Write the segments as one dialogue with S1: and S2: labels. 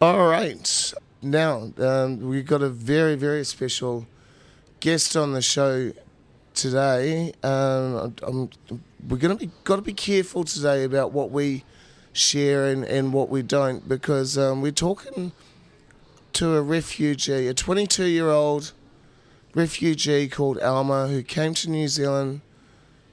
S1: All right. Now, we've got a very, very special guest on the show today. We're got to be careful today about what we share and what we don't, because we're talking to a refugee, a 22-year-old refugee called Alma, who came to New Zealand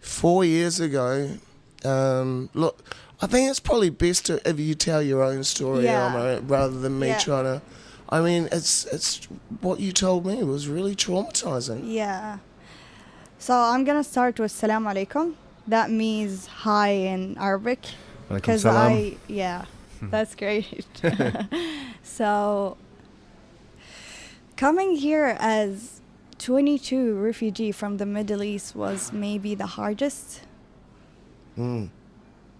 S1: 4 years ago. Look, I think it's probably best if you tell your own story, Alma, rather than me trying to. I mean, it's what you told me was really traumatizing.
S2: Yeah. So I'm gonna start with Salam Alaikum. That means hi in Arabic.
S3: Because
S2: that's great. So coming here as 22 refugee from the Middle East was maybe the hardest.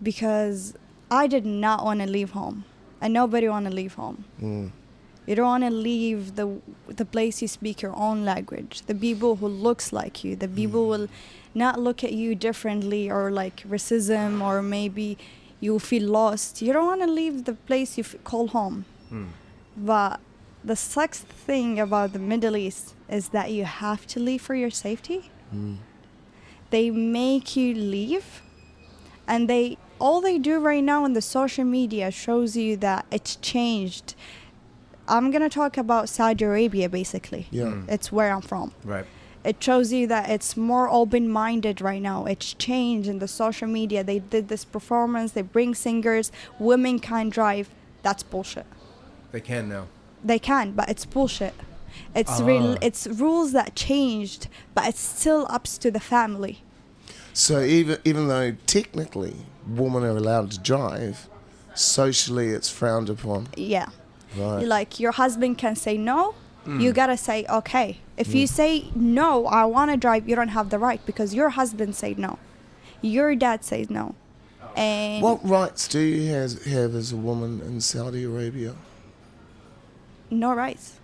S2: Because I did not want to leave home, and nobody want to leave home. You don't want to leave the place you speak your own language, the people who looks like you, the people will not look at you differently, or like racism, or maybe you feel lost. You don't want to leave the place you call home. But the sucks thing about the Middle East is that you have to leave for your safety. They make you leave, and all they do right now in the social media shows you that it's changed. I'm going to talk about Saudi Arabia, basically. It's where I'm from.
S3: Right.
S2: It shows you that it's more open-minded right now. It's changed in the social media. They did this performance. They bring singers. Women can't drive. That's bullshit.
S3: They can now.
S2: They can, but it's bullshit. It's rules that changed, but it's still up to the family.
S1: So even though technically women are allowed to drive, socially it's frowned upon.
S2: Yeah.
S1: Right.
S2: Like your husband can say no, you gotta say okay. If you say no, I want to drive, you don't have the right, because your husband said no, your dad says no. And
S1: what rights do you have as a woman in Saudi Arabia?
S2: No rights.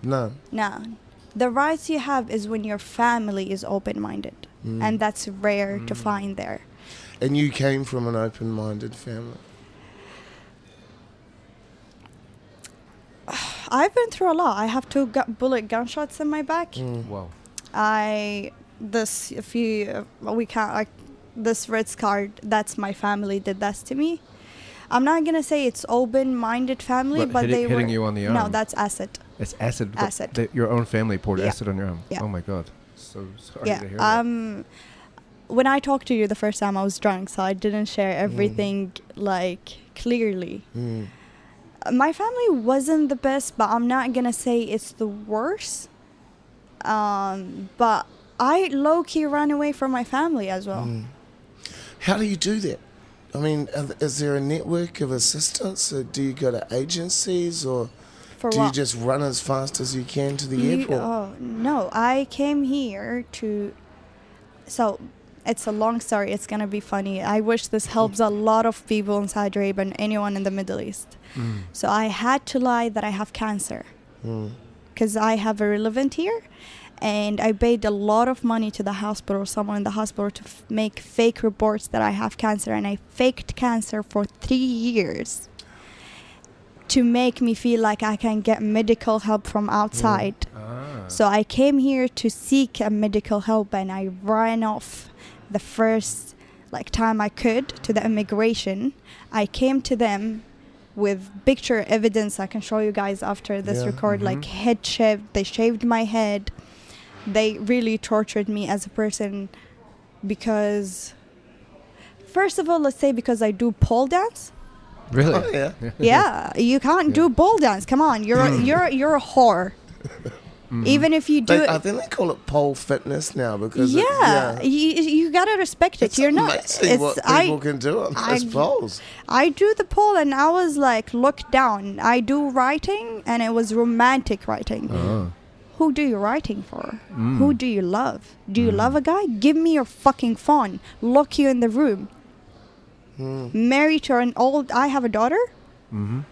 S1: No.
S2: The rights you have is when your family is open-minded, and that's rare to find there.
S1: And you came from an open-minded family.
S2: I've been through a lot. I have 2 bullet gunshots in my back.
S3: Wow.
S2: This red scar, that's my family did that to me. I'm not gonna say it's open-minded family, but they were
S3: hitting you on the arm.
S2: No, that's acid.
S3: It's acid.
S2: Acid.
S3: Your own family poured
S2: Yeah.
S3: acid on your arm.
S2: Yeah.
S3: Oh my God. So sorry to hear that.
S2: When I talked to you the first time, I was drunk, so I didn't share everything like clearly. My family wasn't the best, but I'm not gonna say it's the worst. But I low-key ran away from my family as well.
S1: How do you do that? I mean, is there a network of assistance, or do you go to agencies, or do you just run as fast as you can to the airport?
S2: Oh, no. I came here to... So, it's a long story. It's going to be funny. I wish this helps a lot of people in Saudi Arabia and anyone in the Middle East. So, I had to lie that I have cancer. Because I have a relevant here. And I paid a lot of money to the hospital, someone in the hospital, to make fake reports that I have cancer. And I faked cancer for 3 years to make me feel like I can get medical help from outside. So I came here to seek a medical help, and I ran off the first time I could to the immigration. I came to them with picture evidence I can show you guys after this record, like head shaved. They shaved my head. They really tortured me as a person because, first of all, let's say because I do pole dance.
S3: Really?
S1: Oh, yeah.
S2: Yeah, you can't do pole dance. Come on, you're a whore. Even if you do
S1: I think they call it pole fitness now because
S2: you gotta respect it.
S1: It's
S2: You're not.
S1: amazing what people can do on those poles.
S2: I do the pole and I was like looked down. I do writing and it was romantic writing. Who do you writing for? Who do you love? Do you love a guy? Give me your fucking phone. Lock you in the room. Married to an old... I have a daughter.
S3: In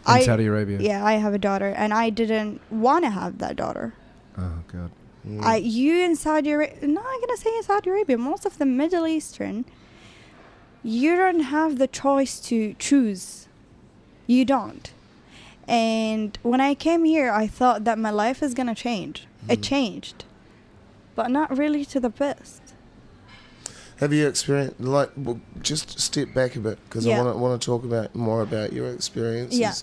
S3: Saudi Arabia.
S2: Yeah, I have a daughter. And I didn't want to have that daughter.
S3: Oh, God.
S2: You in Saudi Arabia... No, I'm going to say in Saudi Arabia. Most of the Middle Eastern, you don't have the choice to choose. You don't. And when I came here, I thought that my life is gonna change. It changed, but not really to the best.
S1: Have you experienced, like, well, just step back a bit, because I want to talk about more about your experiences.
S2: Yeah.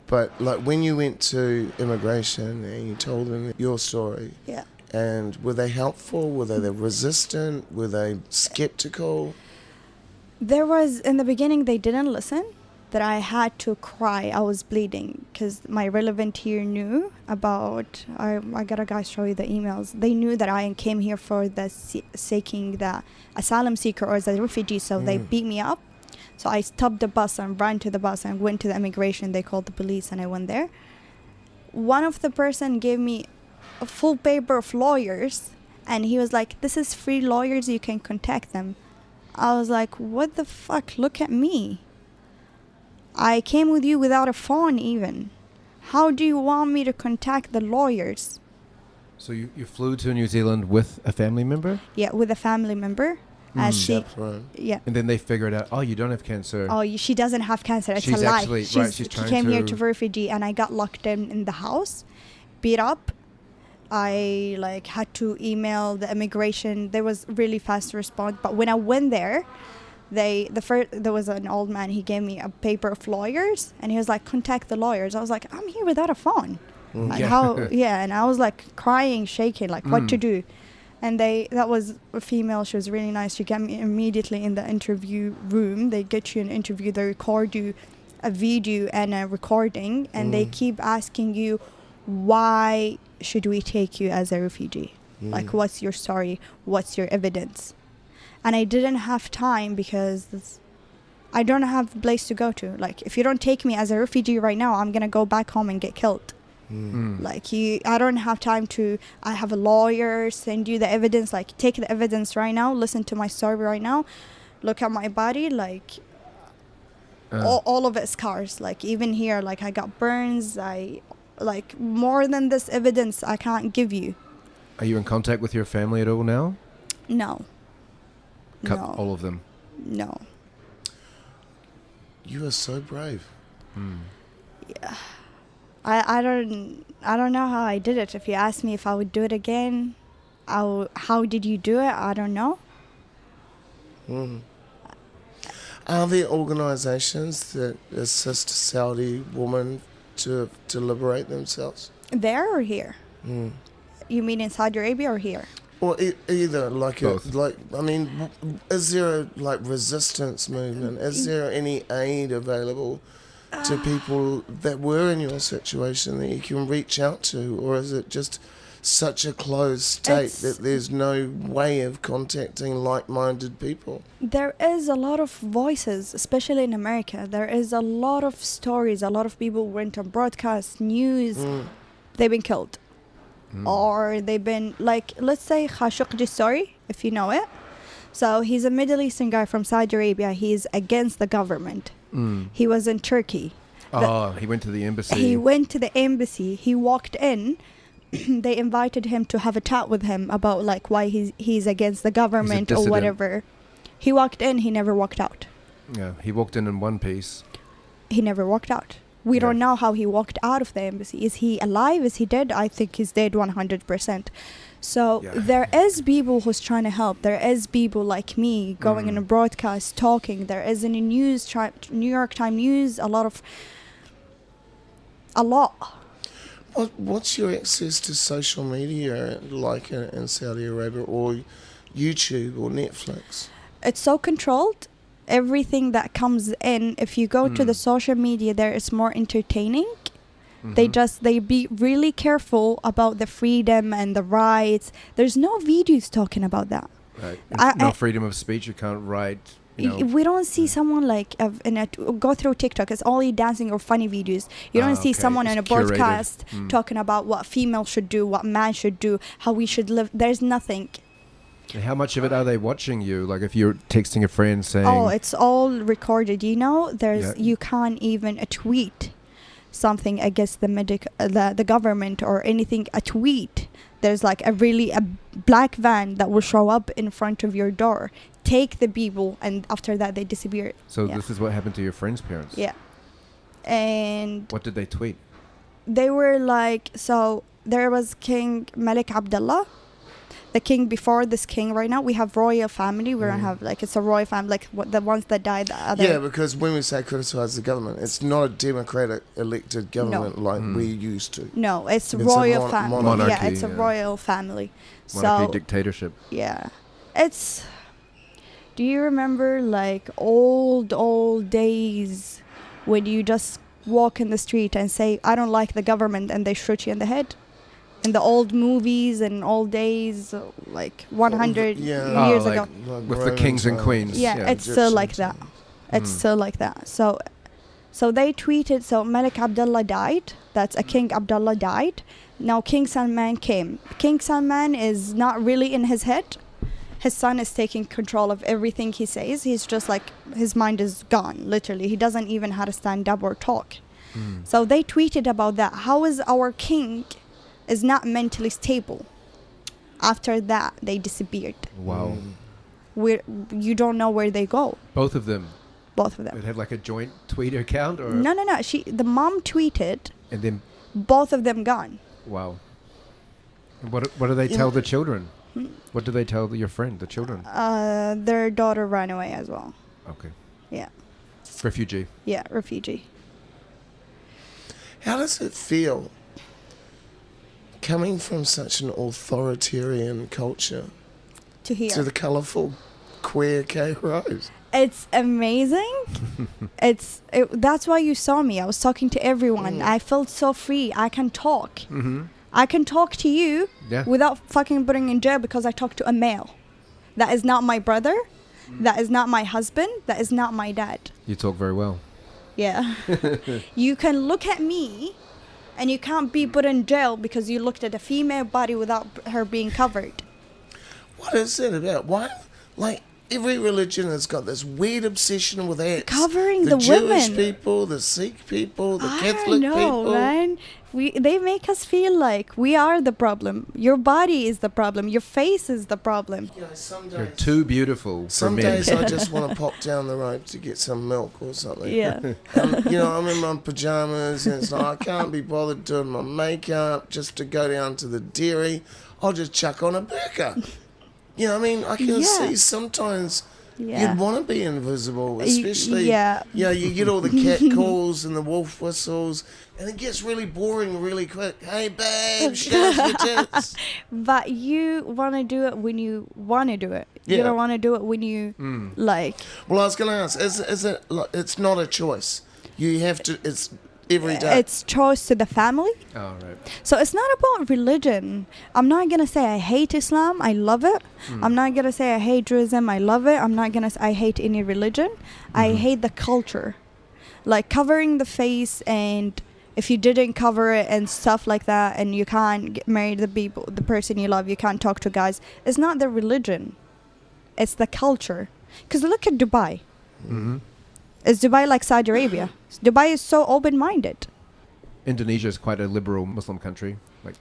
S1: But, like, when you went to immigration and you told them your story,
S2: Yeah.
S1: and were they helpful? Were they resistant? Were they skeptical?
S2: There was, in the beginning, they didn't listen. That I had to cry. I was bleeding because my relevant here knew about. I got a guy show you the emails. They knew that I came here for the seeking the asylum seeker or as a refugee. So they beat me up. So I stopped the bus and ran to the bus and went to the immigration. They called the police and I went there. One of the person gave me a full paper of lawyers, and he was like, "This is free lawyers. You can contact them." I was like, "What the fuck? Look at me. I came with you without a phone even. How do you want me to contact the lawyers?"
S3: So you flew to New Zealand with a family member?
S2: Yeah, with a family member. Yeah.
S3: And then they figured out, oh, you don't have cancer.
S2: Oh, she doesn't have cancer. It's
S3: she's
S2: a lie.
S3: Actually,
S2: she came here to refugee, and I got locked in the house, beat up. I had to email the immigration. There was really fast response. But when I went there, there was an old man. He gave me a paper of lawyers, and he was like, "Contact the lawyers." I was like, "I'm here without a phone." Like, how? Yeah, and I was like crying, shaking, like what to do. And that was a female. She was really nice. She got me immediately in the interview room. They get you an interview. They record you a video and a recording, and they keep asking you, why should we take you as a refugee? Like, what's your story? What's your evidence? And I didn't have time because I don't have a place to go to. Like, if you don't take me as a refugee right now, I'm going to go back home and get killed. Like, I don't have time to, I have a lawyer, send you the evidence. Like, take the evidence right now. Listen to my story right now. Look at my body. Like, all of it scars. Like, even here, like, I got burns. Like, more than this evidence, I can't give you.
S3: Are you in contact with your family at all now?
S2: No.
S3: Cut
S2: No.
S3: all of them?
S2: No.
S1: You are so brave.
S2: Yeah. I don't know how I did it. If you ask me if I would do it again, how did you do it? I don't know.
S1: Are there organisations that assist Saudi women to liberate themselves?
S2: There or here? You mean in Saudi Arabia or here?
S1: Or either,
S3: Both.
S1: I mean, is there a resistance movement? Is there any aid available to people that were in your situation that you can reach out to, or is it just such a closed state that there's no way of contacting like-minded people?
S2: There is a lot of voices, especially in America. There is a lot of stories. A lot of people went on broadcast news. They've been killed. Or they've been, like, let's say Khashoggi story, if you know it. So he's a Middle Eastern guy from Saudi Arabia. He's against the government. He was in Turkey.
S3: He went to the embassy.
S2: He went to the embassy. He walked in. They invited him to have a chat with him about, like, why he's against the government or whatever. He walked in. He never walked out.
S3: Yeah, he walked in one piece.
S2: He never walked out. We don't know how he walked out of the embassy. Is he alive? Is he dead? I think he's dead 100%. So there is people who's trying to help. There is people like me going in a broadcast talking. There is in the news, New York Times news, a lot.
S1: What's your access to social media like in Saudi Arabia, or YouTube or Netflix?
S2: It's so controlled. Everything that comes in, if you go to the social media, there is more entertaining. They be really careful about the freedom and the rights. There's no videos talking about that.
S3: Right. No freedom of speech. You can't write.
S2: We don't see someone like go through TikTok. It's only dancing or funny videos. You don't see someone in a broadcast talking about what female should do, what man should do, how we should live. There's nothing.
S3: How much of it are they watching you? Like, if you're texting a friend saying...
S2: Oh, it's all recorded. You can't even tweet something against the government or anything. A tweet. There's like a black van that will show up in front of your door, take the people, and after that they disappear.
S3: So this is what happened to your friend's parents?
S2: Yeah. And
S3: What did they tweet?
S2: they were like, so there was King Malik Abdullah, the king before this king right now. We have royal family. We don't have like, it's a royal family, like the ones that died. The other.
S1: Yeah, because when we say criticise the government, it's not a democratic elected government like we used to.
S2: No, it's
S1: a
S2: royal family.
S3: monarchy,
S2: Yeah, it's a
S3: yeah.
S2: royal family.
S3: Monarchy
S2: So
S3: dictatorship.
S2: yeah, it's. Do you remember like old days when you just walk in the street and say, "I don't like the government," and they shoot you in the head? In the old movies and old days, like 100
S1: Yeah.
S2: years
S3: like
S2: ago.
S3: with the
S1: Roman
S3: kings and
S1: times.
S3: queens.
S2: Yeah, it's still like that. It's still like that. So they tweeted, so Malik Abdullah died. That's a King Abdullah died. Now King Salman came. King Salman is not really in his head. His son is taking control of everything he says. He's just like, his mind is gone, literally. He doesn't even know how to stand up or talk. So they tweeted about that. How is our king is not mentally stable? After that, they disappeared.
S3: Wow.
S2: You don't know where they go.
S3: Both of them.
S2: Both of them.
S3: It had like a joint tweet account, or
S2: No. The mom tweeted.
S3: and then
S2: Both of them gone.
S3: wow. And what do they tell the children? What do they tell your friend, the children?
S2: Their daughter ran away as well.
S3: Okay.
S2: Yeah.
S3: Refugee.
S2: Yeah, refugee.
S1: How does it feel coming from such an authoritarian culture
S2: To hear.
S1: to the colourful queer Kay Rose?
S2: It's amazing. That's why you saw me. I was talking to everyone. I felt so free. I can talk.
S3: Mm-hmm.
S2: I can talk to you
S3: Yeah.
S2: without fucking putting in jail because I talked to a male. That is not my brother. That is not my husband. That is not my dad.
S3: You talk very well.
S2: Yeah. You can look at me and you can't be put in jail because you looked at a female body without her being covered.
S1: What is it about? Why? Like, every religion has got this weird obsession with ants.
S2: Covering the
S1: Jewish
S2: women.
S1: people, the Sikh people, the
S2: I
S1: Catholic
S2: know,
S1: people.
S2: man. They make us feel like we are the problem. Your body is the problem. Your face is the problem.
S1: You know, some
S3: You're
S1: days,
S3: too beautiful for
S1: some
S3: men.
S1: days I just want to pop down the road to get some milk or something.
S2: Yeah.
S1: You know, I'm in my pajamas and it's like I can't be bothered doing my makeup just to go down to the dairy. I'll just chuck on a burqa. You know what I mean? I can
S2: Yeah.
S1: see sometimes
S2: Yeah.
S1: you'd want to be invisible, especially,
S2: yeah.
S1: you know, you get all the cat calls and the wolf whistles, and it gets really boring really quick. Hey, babe, show us your tits.
S2: But you want to do it when you want to do it. You
S1: Yeah.
S2: don't want to do it when you like.
S1: Well, I was going to ask, is it, like, it's not a choice. You have to, it's every day.
S2: It's choice to the family.
S3: Oh, right.
S2: So it's not about religion. I'm not going to say I hate Islam. I love it. I'm not going to say I hate Judaism. I love it. I'm not going to say I hate any religion. I hate the culture. Like covering the face, and if you didn't cover it and stuff like that, and you can't get married to the person you love, you can't talk to guys. It's not the religion. It's the culture. Because look at Dubai.
S3: Mm-hmm.
S2: Is Dubai like Saudi Arabia? Dubai is so open-minded.
S3: Indonesia is quite a liberal Muslim country. Like,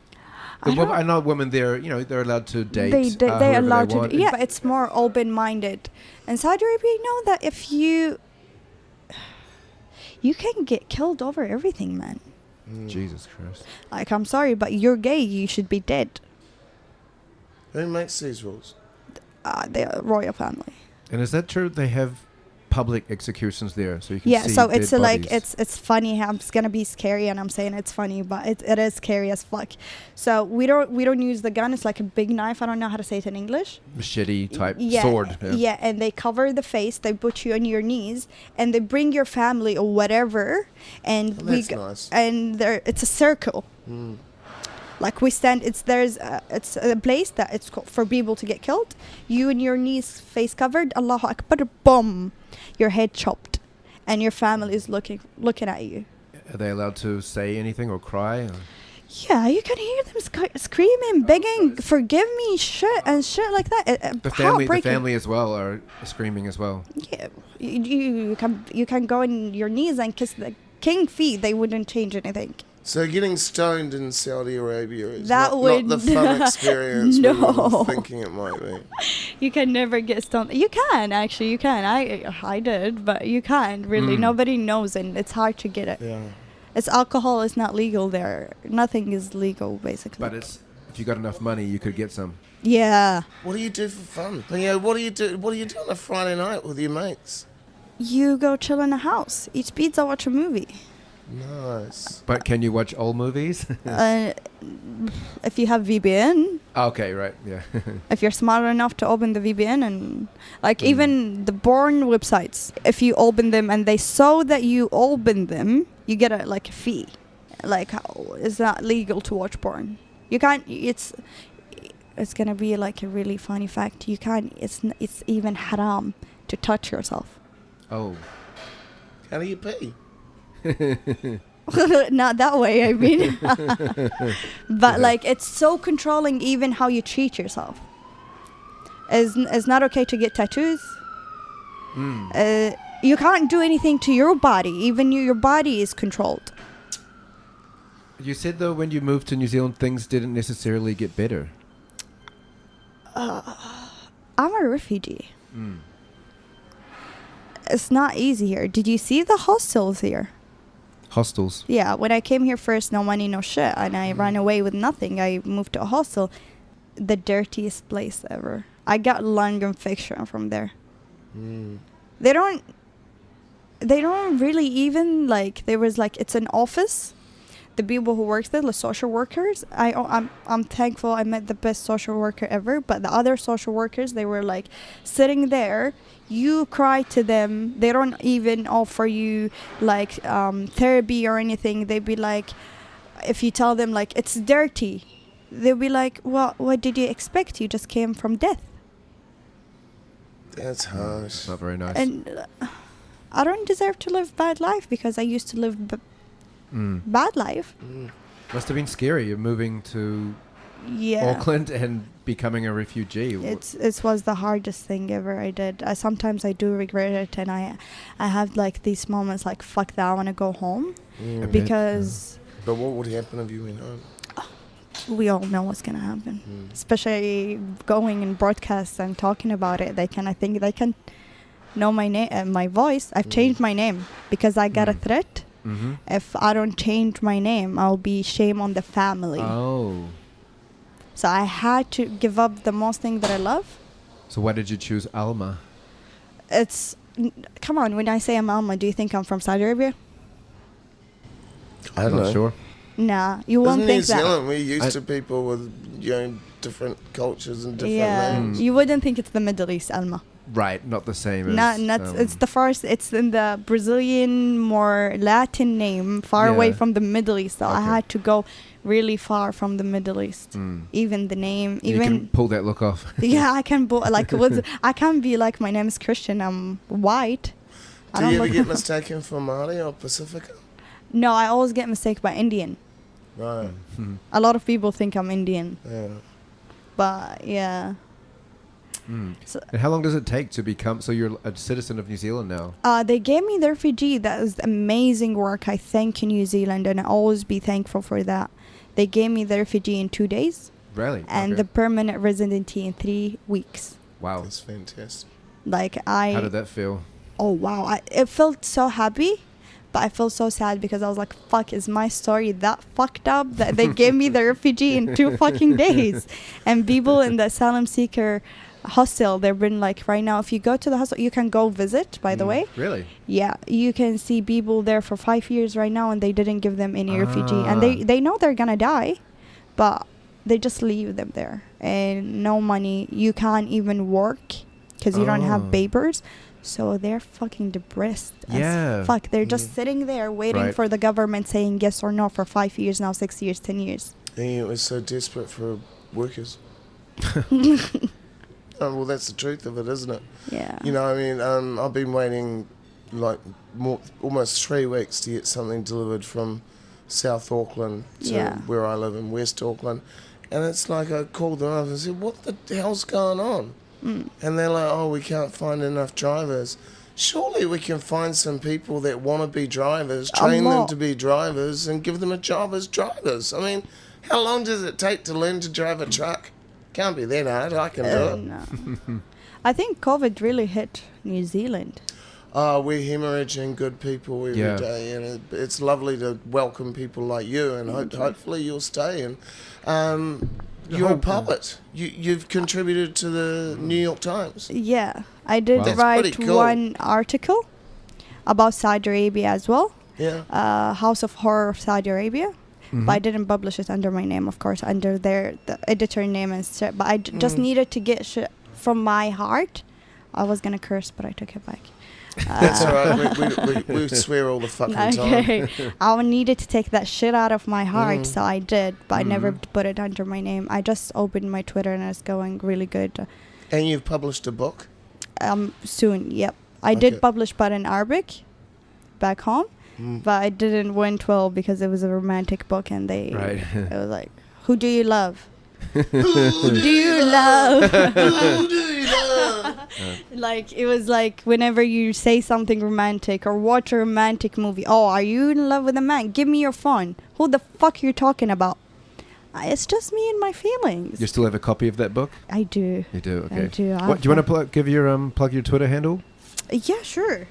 S2: I
S3: I know women there. You know, they're allowed to date.
S2: They're
S3: whoever
S2: allowed
S3: they
S2: to.
S3: want.
S2: Yeah, but it's more open-minded. And Saudi Arabia, you know that if you can get killed over everything, man.
S3: Jesus Christ.
S2: Like, I'm sorry, but you're gay. You should be dead.
S1: Who makes these rules?
S2: The royal family.
S3: And is that true? They have public executions there, so you can
S2: Yeah,
S3: see
S2: so
S3: dead
S2: it's like
S3: bodies.
S2: it's funny. It's gonna be scary, and I'm saying it's funny, but it is scary as fuck. So we don't use the gun. It's like a big knife. I don't know how to say it in English.
S3: machete type
S2: Yeah,
S3: sword.
S2: Yeah, and they cover the face. They put you on your knees, and they bring your family or whatever, and
S1: Oh,
S2: we
S1: that's
S2: go,
S1: nice.
S2: and there it's a circle. Like we stand. It's a place that it's for people to get killed. You and your knees, face covered. Allahu Akbar, boom, your head chopped, and your family is looking at you.
S3: Are they allowed to say anything or cry? Or?
S2: Yeah, you can hear them screaming, begging, "Forgive me," shit like that.
S3: The
S2: Heartbreaking.
S3: family as well are screaming as well.
S2: Yeah, you can go on your knees and kiss the king feet. They wouldn't change anything.
S1: So getting stoned in Saudi Arabia is
S2: That
S1: not
S2: would-
S1: the fun experience we
S2: No.
S1: were thinking it might be.
S2: You can never get stoned. You can, actually. You can. I did, but you can't, really. Nobody knows, and it's hard to get it.
S1: Yeah.
S2: It's alcohol is not legal there. Nothing is legal, basically.
S3: But if you got enough money, you could get some.
S2: Yeah.
S1: What do you do for fun? You know, what do you do? What do you do on a Friday night with your mates?
S2: You go chill in a house, eat pizza, watch a movie.
S1: Nice.
S3: But can you watch old movies?
S2: If you have VPN,
S3: Okay, right, yeah.
S2: if you're smart enough to open the VPN, and like even the porn websites, if you open them and they saw that you open them, you get a fee. Like, it's not legal to watch porn. You can't. It's gonna be like a really funny fact. You can't. It's even haram to touch yourself.
S3: Oh.
S1: How do you pee?
S2: Not that way, I mean. But like, it's so controlling even how you treat yourself. It's not okay to get tattoos. You can't do anything to your body. Even your body is controlled.
S3: You said, though, when you moved to New Zealand, things didn't necessarily get better.
S2: I'm a refugee. It's not easy here. Did you see the hostels here?
S3: Hostels.
S2: Yeah, when I came here first, no money, no shit, and I ran away with nothing. I moved to a hostel, the dirtiest place ever. I got lung infection from there. They don't really even like. There was like, it's an office. The people who work there, the social workers, I'm thankful I met the best social worker ever. But the other social workers, they were like sitting there. You cry to them. They don't even offer you like therapy or anything. They'd be like, if you tell them like it's dirty, they'll be like, well, what did you expect? You just came from death.
S1: That's harsh.
S3: Not very nice.
S2: And I don't deserve to live bad life because I used to live bad life.
S3: Must have been scary. You're moving to
S2: Yeah.
S3: Auckland and becoming a refugee.
S2: It was the hardest thing ever I did. Sometimes I do regret it, and I have like these moments like, fuck that, I want to go home. Because
S1: But what would happen if you went home?
S2: we all know what's gonna happen. Especially going in broadcasts and talking about it. I think they can know my name, my voice. I've changed my name because I got a threat. If I don't change my name, I'll be shame on the family.
S3: Oh.
S2: So I had to give up the most thing that I love.
S3: So why did you choose Alma?
S2: Come on, when I say I'm Alma, do you think I'm from Saudi Arabia?
S1: I don't know.
S3: Not sure.
S2: Nah, you won't
S1: Isn't
S2: think
S1: New Zealand,
S2: that.
S1: we're used to people with different cultures and different
S2: Yeah,
S1: names.
S2: you wouldn't think it's the Middle East, Alma.
S3: Right, not the same as...
S2: It's the first. It's in the Brazilian, more Latin name, far away
S3: Yeah.
S2: from the Middle East. So I
S3: Okay.
S2: had to go really far from the Middle East. Even the name,
S3: You can pull that look off.
S2: yeah, I can. I can't be like, my name is Christian. I'm white.
S1: Do you ever get mistaken for Māori or Pacifica?
S2: No, I always get mistaken by Indian.
S1: Right.
S2: A lot of people think I'm Indian,
S1: Yeah.
S2: but yeah. So,
S3: And how long does it take to become... So you're a citizen of New Zealand now?
S2: they gave me the refugee. That was amazing work. I thank New Zealand, and I always be thankful for that. They gave me the refugee in 2 days,
S3: Really?
S2: and the permanent residency in 3 weeks.
S3: Wow.
S1: That's fantastic.
S2: Like
S3: How did that feel?
S2: Oh wow! It felt so happy, but I felt so sad because I was like, "Fuck, is my story that fucked up that they gave me the refugee in 2 fucking days?" And people in the asylum seeker hostel, they've been like, right now, if you go to the hostel, you can go visit. By the way,
S3: Really?
S2: yeah, you can see people there for 5 years right now, and they didn't give them any refugee, and they know they're gonna die, but they just leave them there, and no money. You can't even work because you don't have papers. So they're fucking depressed as fuck. They're just sitting there waiting for the government saying yes or no for 5 years now, 6 years, 10 years.
S1: And it was so desperate for workers. Oh, well, that's the truth of it, isn't it?
S2: Yeah.
S1: You know, I mean, I've been waiting like almost 3 weeks to get something delivered from South Auckland to where I live in West Auckland. And it's like, I called them up and said, what the hell's going on? And they're like, oh, we can't find enough drivers. surely we can find some people that want to be drivers, train them to be drivers, and give them a job as drivers. I mean, how long does it take to learn to drive a truck? Can't be that hard. I can do it.
S2: No. I think COVID really hit New Zealand.
S1: We're hemorrhaging good people every day, and it's lovely to welcome people like you, and hopefully you'll stay. And you're a poet. You've contributed to the New York Times.
S2: Yeah, I did
S1: That's
S2: write
S1: pretty cool.
S2: one article about Saudi Arabia as well.
S1: Yeah.
S2: House of Horror of Saudi Arabia. But I didn't publish it under my name, of course, under the editor name and stuff. But I just needed to get shit from my heart. I was gonna curse, but I took it back.
S1: That's all right. We swear all the fucking time.
S2: I needed to take that shit out of my heart, so I did. But I never put it under my name. I just opened my Twitter and it's going really good.
S1: And you've published a book?
S2: Soon, yep. I did publish, but in Arabic, back home. But I didn't went well because it was a romantic book, and it was like, who do you love? Who do you love?
S1: Who do you love?
S2: Like, it was like whenever you say something romantic or watch a romantic movie, oh, are you in love with a man? Give me your phone. Who the fuck are you talking about? It's just me and my feelings.
S3: You still have a copy of that book?
S2: I do.
S3: You do, okay.
S2: I do.
S3: What, do you want to give your plug your Twitter handle?
S2: Yeah, sure.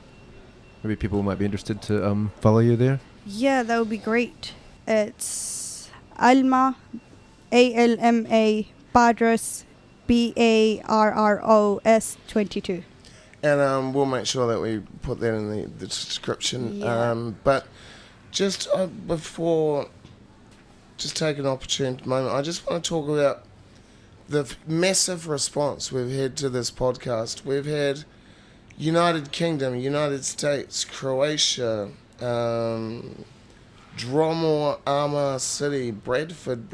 S3: Maybe people might be interested to follow you there.
S2: Yeah, that would be great. It's Alma, ALMA, Barros, BARROS 22.
S1: And we'll make sure that we put that in the description.
S2: Yeah.
S1: But just before, just take an opportune moment, I just want to talk about the massive response we've had to this podcast. We've had United Kingdom, United States, Croatia, Dromore, Alma City, Bradford,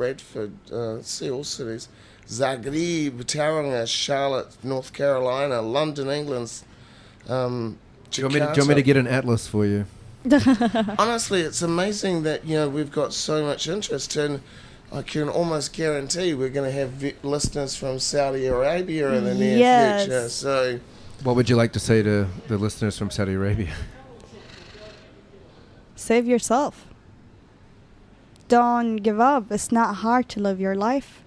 S1: all cities, Zagreb, Tauranga, Charlotte, North Carolina, London, England,
S3: Do you want me to get an atlas for you?
S1: Honestly, it's amazing that we've got so much interest, and I can almost guarantee we're going to have listeners from Saudi Arabia in the near future. So,
S3: what would you like to say to the listeners from Saudi Arabia?
S2: Save yourself. Don't give up. It's not hard to live your life.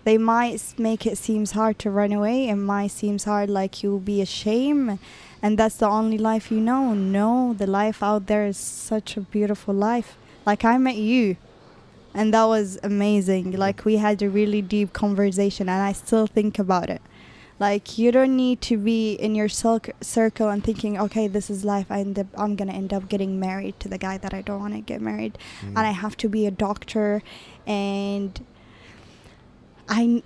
S2: They might make it seem hard to run away. It might seem hard, like you'll be ashamed, and that's the only life you know. No, the life out there is such a beautiful life. Like, I met you, and that was amazing. Like, we had a really deep conversation, and I still think about it. Like, you don't need to be in your circle and thinking, okay, this is life. I'm going to end up getting married to the guy that I don't want to get married. And I have to be a doctor. And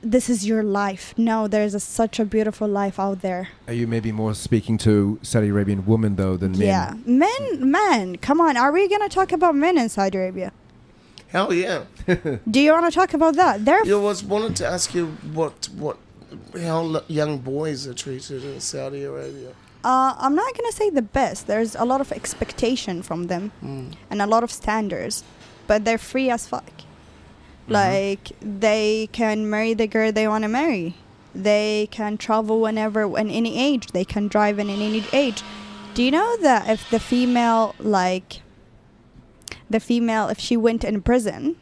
S2: this is your life. No, there's such a beautiful life out there.
S3: Are you maybe more speaking to Saudi Arabian women, though, than men?
S2: Yeah. Men. Come on. Are we going to talk about men in Saudi Arabia?
S1: Hell yeah.
S2: Do you want to talk about that?
S1: I wanted to ask you how young boys are treated in Saudi Arabia.
S2: I'm not going to say the best. There's a lot of expectation from them and a lot of standards, but they're free as fuck. Like, they can marry the girl they want to marry. They can travel whenever, in any age. They can drive in any age. Do you know that if the female, if she went in prison,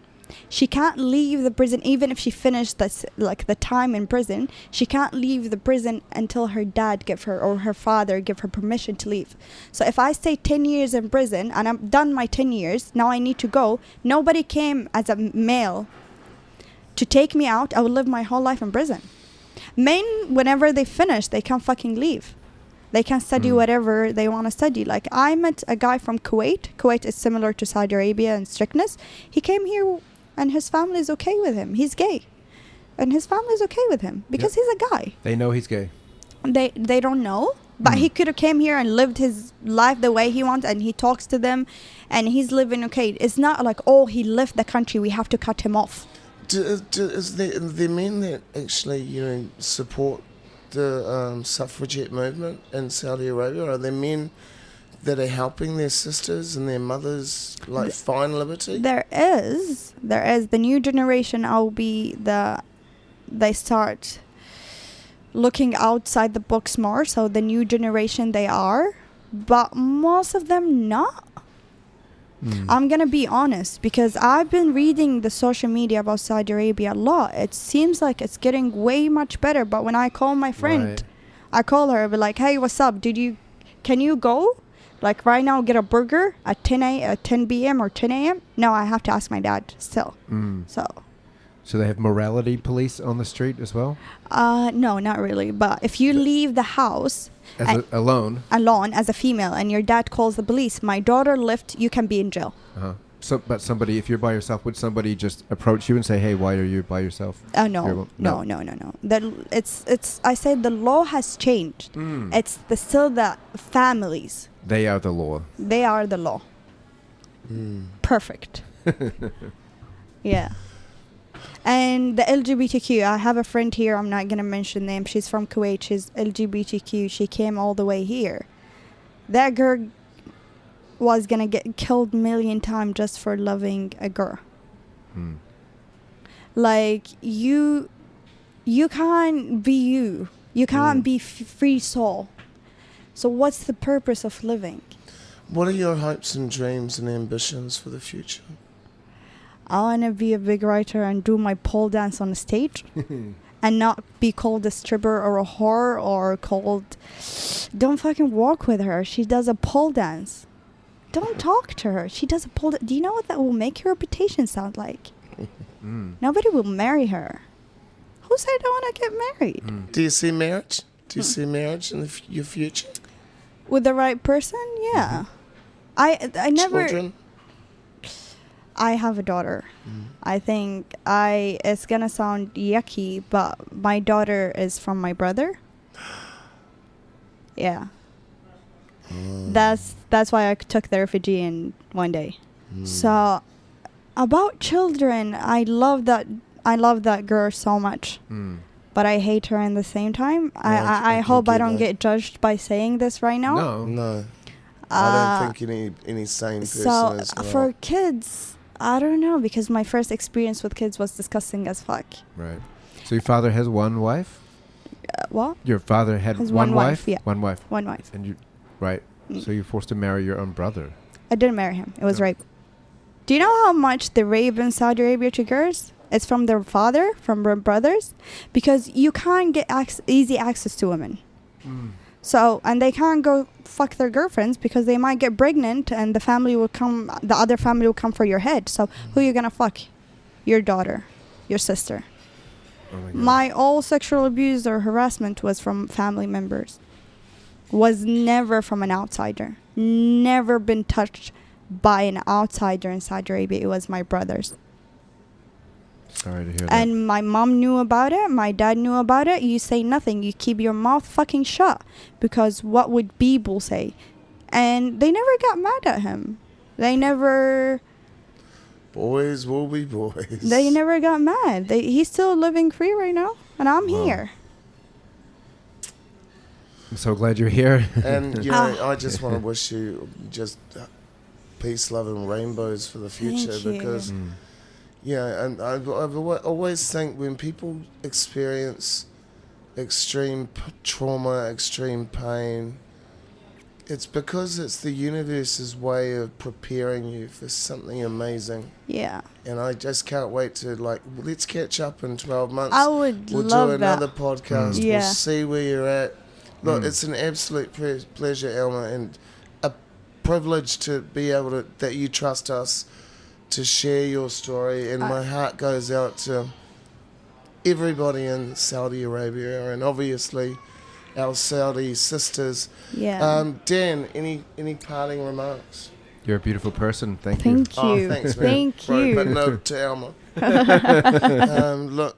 S2: she can't leave the prison, even if she finished the time in prison, she can't leave the prison until her dad or her father give her permission to leave. So if I stay 10 years in prison and I'm done my 10 years, now I need to go. Nobody came as a male to take me out. I would live my whole life in prison. Men, whenever they finish, they can fucking leave. They can study whatever they want to study. Like, I met a guy from Kuwait. Kuwait is similar to Saudi Arabia in strictness. He came here and his family is okay with him. He's gay. And his family is okay with him because he's a guy.
S3: They know he's gay.
S2: They don't know. But he could have came here and lived his life the way he wants, and he talks to them and he's living okay. It's not like, oh, he left the country, we have to cut him off.
S1: Is there men that actually support the suffragette movement in Saudi Arabia? Are there men that are helping their sisters and their mothers find liberty? There
S2: is the new generation. They start looking outside the box more. So the new generation, they are but most of them not. I'm gonna be honest, because I've been reading the social media about Saudi Arabia a lot. It seems like it's getting way much better, but when I call my friend,
S3: Right.
S2: I call her, be like, hey, what's up? Can you go? Like right now, get a burger at 10 p.m. or 10 a.m.? No, I have to ask my dad still.
S3: So they have morality police on the street as well?
S2: No, not really. But if you leave the house
S3: Alone?
S2: alone as a female and your dad calls the police, my daughter left, you can be in jail.
S3: Uh-huh. So, but somebody, if you're by yourself, would somebody just approach you and say, hey, why are you by yourself?
S2: No. I said the law has changed. It's still the families.
S3: They are the law.
S2: They are the law. Perfect. Yeah. And the LGBTQ, I have a friend here, I'm not going to mention name. She's from Kuwait. She's LGBTQ. She came all the way here. That girl was going to get killed a million times just for loving a girl. Like, you can't be you. You can't be free soul. So what's the purpose of living?
S1: What are your hopes and dreams and ambitions for the future?
S2: I want to be a big writer and do my pole dance on the stage and not be called a stripper or a whore or called... Don't fucking walk with her. She does a pole dance. Don't talk to her. She does a pole dance. Do you know what that will make your reputation sound like? Nobody will marry her. Who said I want to get married?
S1: Do you see marriage? Do you see marriage in your future?
S2: With the right person? Yeah. I never...
S1: Children?
S2: I have a daughter. I think it's gonna sound yucky, but my daughter is from my brother. Yeah. That's why I took the refugee in one day. So about children, I love that girl so much. But I hate her in the same time. I hope I don't get judged by saying this right now.
S1: No. I don't think any sane person is.
S2: So for kids, I don't know, because my first experience with kids was disgusting as fuck.
S3: Right. So your father has one wife?
S2: What?
S3: Your father had
S2: Has
S3: one wife?
S2: wife, yeah.
S3: One wife.
S2: One wife.
S3: And you, right. So you're forced to marry your own brother.
S2: I didn't marry him. It was rape. Do you know how much they rape in Saudi Arabia to girls? It's from their father, from their brothers, because you can't get easy access to women. So, and they can't go fuck their girlfriends because they might get pregnant and the other family will come for your head. So who are you gonna fuck? Your daughter, your sister.
S3: Oh my God.
S2: My all sexual abuse or harassment was from family members. Was never from an outsider. Never been touched by an outsider in Saudi Arabia. It was my brothers.
S3: Sorry to hear that.
S2: And my mom knew about it. My dad knew about it. You say nothing. You keep your mouth fucking shut. Because what would people say? And they never got mad at him. They never...
S1: Boys will be boys.
S2: They never got mad. He's still living free right now. And I'm here.
S3: I'm so glad you're here.
S1: And, I just want to wish you just peace, love, and rainbows for the future.
S2: Thank you.
S1: Because... Yeah, and I've always think when people experience extreme trauma, extreme pain, it's because it's the universe's way of preparing you for something amazing.
S2: Yeah.
S1: And I just can't wait to, let's catch up in 12 months.
S2: I would
S1: We'll
S2: love
S1: do another podcast.
S2: Yeah.
S1: We'll see where you're at. Look, it's an absolute pleasure, Alma, and a privilege to be able to, that you trust us to share your story, and my heart goes out to everybody in Saudi Arabia, and obviously our Saudi sisters.
S2: Yeah.
S1: Dan, any parting remarks?
S3: You're a beautiful person. Thank you.
S2: Thank you.
S1: Oh, thanks, man.
S2: Thank you.
S1: But no to Alma. Look,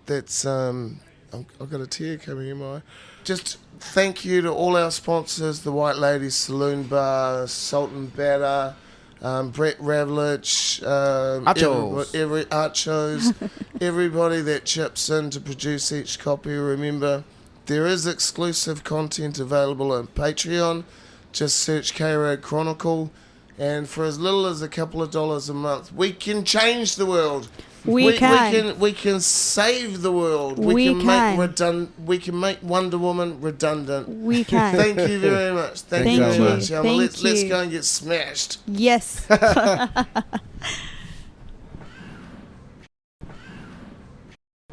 S1: that's I've got a tear coming in my eye. Just thank you to all our sponsors: the White Ladies Saloon Bar, Salt and Batter, Brett Ravlich, every Archos, everybody that chips in to produce each copy. Remember, there is exclusive content available on Patreon. Just search K-Road Chronicle, and for as little as a couple of dollars a month, we can change the world.
S2: We can.
S1: We can save the world.
S2: We can.
S1: We can make Wonder Woman redundant.
S2: We can.
S1: Thank you very much. Thank you very much, Alma. Let's go and get smashed.
S2: Yes.